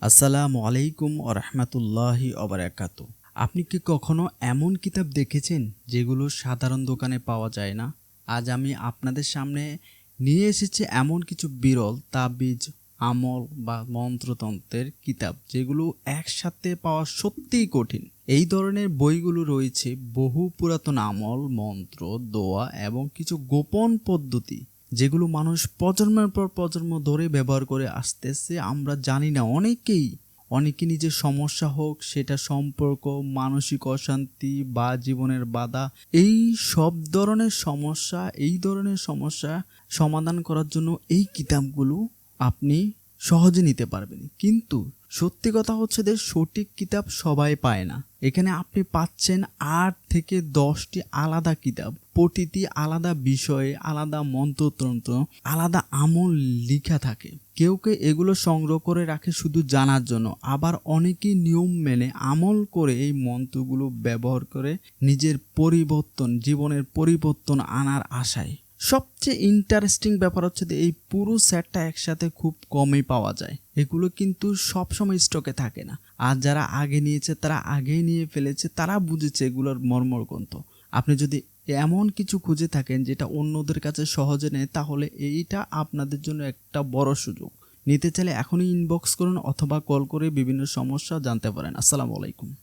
আসসালামু আলাইকুম ওয়া রাহমাতুল্লাহি ওয়া বারাকাতুহু। আপনি কি কখনো এমন কিতাব দেখেছেন যেগুলো সাধারণ দোকানে পাওয়া যায় না? আজ আমি আপনাদের সামনে নিয়ে এসেছি এমন কিছু বিরল তাবিজ, আমল বা মন্ত্রতন্ত্রের কিতাব যেগুলো একসাথে পাওয়া সত্যিই কঠিন। এই ধরনের বইগুলো রয়েছে বহু পুরাতন আমল, মন্ত্র, দোয়া এবং কিছু গোপন পদ্ধতি যেগুলো মানুষ প্রজন্মের পর প্রজন্ম ধরে ব্যবহার করে আসতেছে। আমরা জানি না অনেকে নিজের সমস্যা হোক, সেটা সম্পর্ক, মানসিক অশান্তি বা জীবনের বাধা, এই ধরনের সমস্যা সমাধান করার জন্য এই কিতাবগুলো আপনি সহজে নিতে পারবেন। কিন্তু সত্যি কথা হচ্ছে যে সঠিক কিতাব সবাই পায় না। এখানে আপনি পাচ্ছেন ৮ থেকে ১০টি আলাদা কিতাব, প্রতিটি আলাদা বিষয়ে, আলাদা মন্ত্রতন্ত্র, আলাদা আমল লিখা থাকে। কেউ এগুলো সংগ্রহ করে রাখে শুধু জানার জন্য, আবার অনেকে নিয়ম মেনে আমল করে এই মন্ত্রগুলো ব্যবহার করে নিজের জীবনের পরিবর্তন আনার আশায়। সবচেয়ে ইন্টারেস্টিং ব্যাপার হচ্ছে যে এই পুরো সেটটা একসাথে খুব কমই পাওয়া যায়। এগুলো কিন্তু সবসময় স্টকে থাকে না। আর যারা আগে নিয়েছে, তারা আগেই নিয়ে ফেলেছে, তারা বুঝেছে এগুলোর মর্মগ্রন্থ। আপনি যদি এমন কিছু খুঁজে থাকেন যেটা অন্যদের কাছে সহজে নেই, তাহলে এইটা আপনাদের জন্য একটা বড় সুযোগ। নিতে চাইলে এখনই ইনবক্স করুন অথবা কল করে বিভিন্ন সমস্যা জানতে পারেন। আসসালামু আলাইকুম।